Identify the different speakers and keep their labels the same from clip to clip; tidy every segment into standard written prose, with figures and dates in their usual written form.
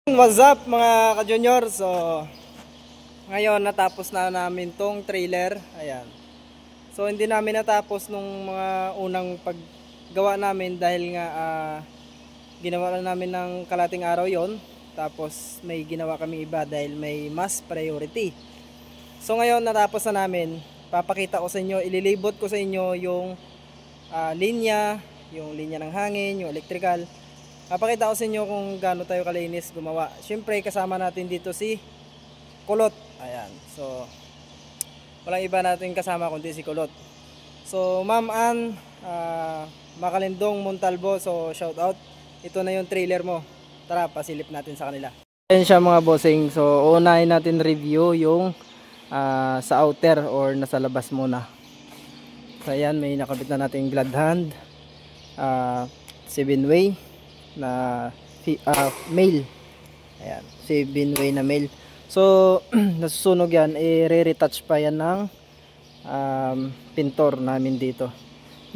Speaker 1: What's up mga ka-junior? So ngayon natapos na namin tong trailer. Ayan. So hindi namin natapos nung mga unang paggawa namin dahil nga ginawa lang namin ng kalating araw yon. Tapos may ginawa kami iba dahil may mas priority. So ngayon natapos na namin. Papakita ko sa inyo, ililibot ko sa inyo yung linya, yung linya ng hangin, yung electrical. Papakita ko sa inyo kung gaano tayo kalinis gumawa. Siyempre kasama natin dito si Kulot. Ayan. So walang iba natin kasama kundi si Kulot. So Ma'am Ann Makalindong Montalvo, so shout out. Ito na yung trailer mo. Tara, pasilip natin sa kanila. Ayan siya mga bossing. So unahin natin review yung sa outer or nasa labas muna. So ayan, may nakabit na natin glad hand, 7-way na male. Ayan, 7-way na male. So nasusunog yan, i-retouch pa yan ng pintor namin dito.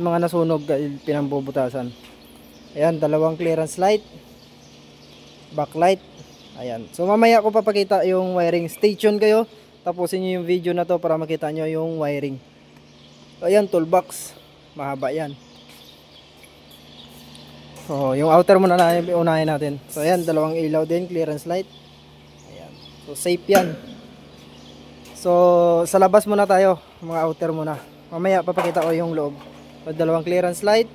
Speaker 1: Yung mga nasunog pinambubutasan. Ayan, dalawang clearance light, backlight. Ayan, so mamaya ko papakita yung wiring. Stay tuned kayo, tapusin nyo yung video na to para makita nyo yung wiring. Ayan, toolbox, mahaba yan. So, yung outer muna na unahin natin. So, ayan, dalawang ilaw din, clearance light. Ayan. So, safe yan. So, sa labas muna tayo, mga outer muna. Mamaya, papakita ko yung loob. So, dalawang clearance light.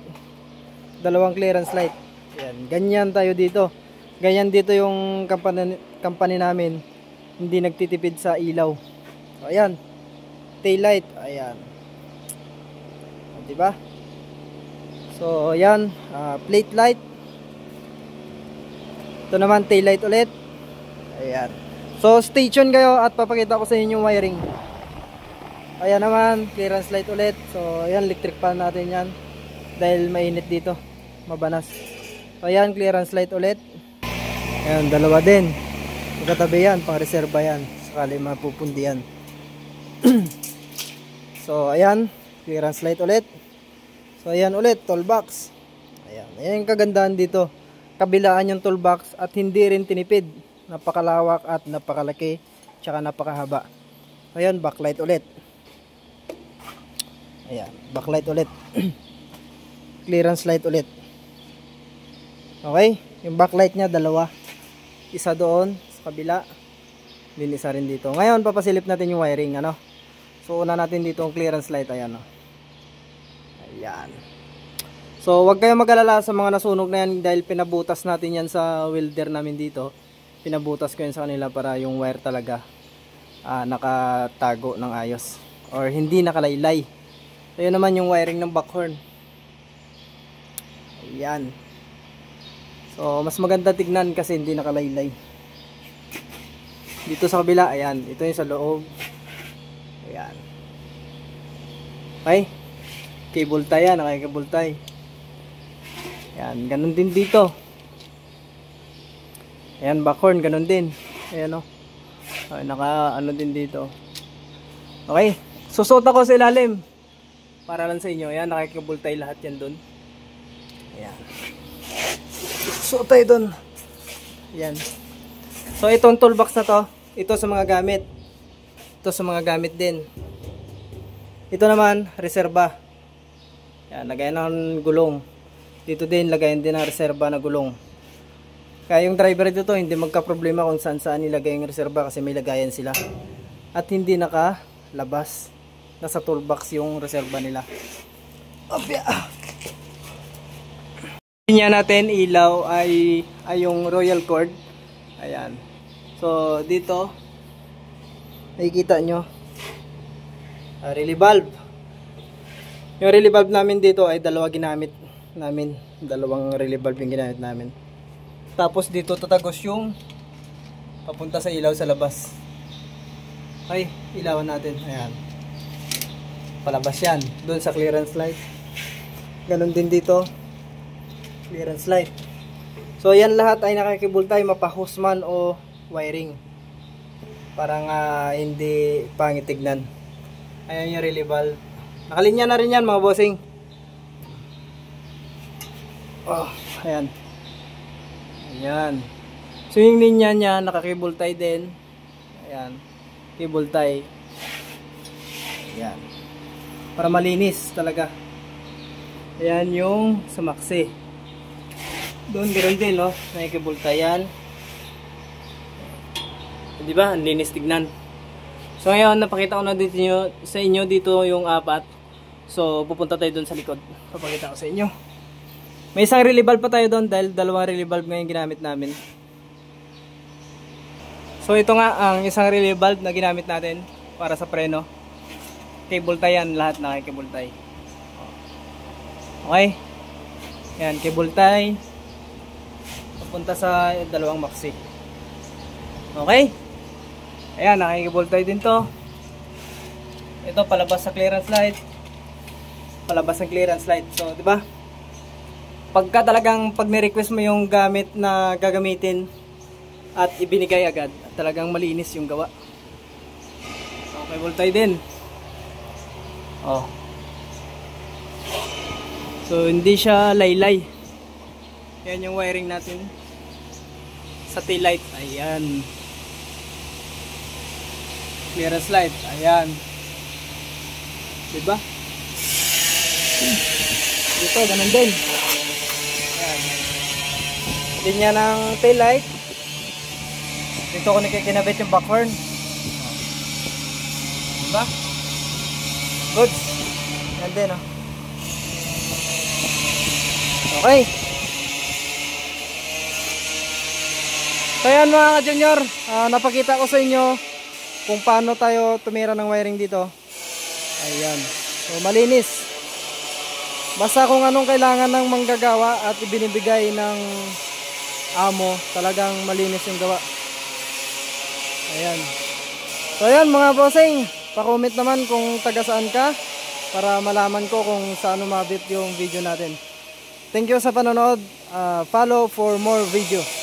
Speaker 1: Dalawang clearance light. Ayan, ganyan tayo dito. Ganyan dito yung company namin. Hindi nagtitipid sa ilaw. So, ayan. Tail light. Ayan. Diba? So ayan, plate light. Ito naman tail light ulit. Ayan. So stay tuned kayo at papakita ko sa inyo yung wiring. Ayan naman, clearance light ulit. So ayan, electric pan natin yan dahil mainit dito, mabanas. So ayan, clearance light ulit. Ayan, dalawa din. Magkatabi yan, pang reserva yan sakali mapupundi yan. So ayan, clearance light ulit. So ayan ulit, toolbox. Ayan, ayan yung kagandahan dito. Kabilaan yung toolbox at hindi rin tinipid. Napakalawak at napakalaki, tsaka napakahaba. So ayan, backlight ulit. Ayan, backlight ulit. Clearance light ulit. Okay, yung backlight nya dalawa. Isa doon sa kabila, din isa rin dito. Ngayon papasilip natin yung wiring, ano. So una natin dito ang clearance light, ayan, no. Ayan. So wag kayong mag-alala sa mga nasunog na yan dahil pinabutas natin yan sa welder namin dito. Pinabutas ko yan sa kanila para yung wire talaga nakatago ng ayos or hindi nakalaylay. So yun naman yung wiring ng backhorn. Ayan. So mas maganda tignan kasi hindi nakalaylay. Dito sa kabila, ayan, ito yung sa loob. Ayan. Okay, cable tie yan, nakikable tie. Ayan, ganun din dito. Ayan, backhorn, ganun din. Ayan, o. Okay, naka ano din dito. Okay, susot ako sa ilalim para lang sa inyo. Ayan, nakikable tie lahat yan dun. Ayan, susot tayo dun. Ayan. So itong toolbox na to, ito sa mga gamit. Ito sa mga gamit din. Ito naman, reserba. Ayan, lagayan ng gulong. Dito din, lagayan din ng reserba na gulong. Kaya yung driver dito, hindi magka-problema kung saan nilagay yung reserba kasi may lagayan sila. At hindi nakalabas. Nasa toolbox yung reserba nila. Opya! Linya natin, ilaw ay yung Royal Cord. Ayan. So, dito, nakikita nyo, relay valve. Yung relay valve namin dito ay dalawa ginamit namin. Dalawang relay valve yung ginamit namin. Tapos dito tatagos yung papunta sa ilaw sa labas. Ay, ilawan natin. Ayan. Palabas yan. Doon sa clearance light. Ganon din dito. Clearance light. So yan lahat ay nakikibultay, mapa-hose man o wiring. Parang hindi pangit tignan. Ayan yung relay valve. Nakalinya na rin yan mga bossing. Oh, ayan. Ayan. So yung linya niya naka-cable tie din. Ayan, cable tie. Ayan. Para malinis talaga. Ayan yung sa maxi. Doon ganoon din, no? Naka-cable tie yan. Di ba? Ang linis tignan. So ngayon napakita ko na dito sa inyo dito yung apat. So pupunta tayo doon sa likod. Papakita ko sa inyo. May isang relay valve pa tayo doon dahil dalawang relay valve ngayon ginamit namin. So ito nga ang isang relay valve na ginamit natin para sa preno. Cable tie yan, lahat na cable tie. Okay. Yan, cable tie. Papunta sa dalawang maxi. Okay. Ayan, nakikiball tayo din to. Ito palabas sa clearance light. Palabas ng clearance light. So, di ba? Pagka talagang pag ni-request mo yung gamit na gagamitin at ibinigay agad, talagang malinis yung gawa. Okay, ball tayo din. Oh. So, hindi siya laylay. Yan yung wiring natin sa tail light. Ayan. Clearance light, ayan. Diba? Dito, ganun din. Ayan. Linya ng tail light. Dito ko nakikinabit yung back horn. Diba? Goods. Yan din, oh. Okay. So yan mga ka-junior, napakita ko sa inyo kung paano tayo tumira ng wiring dito. Ayan. So malinis. Basta kung anong kailangan ng manggagawa at ibinibigay ng amo, talagang malinis yung gawa. Ayan. So ayan mga bossing, pa-comment naman kung taga saan ka para malaman ko kung saan umabot yung video natin. Thank you sa panonood. Follow for more videos.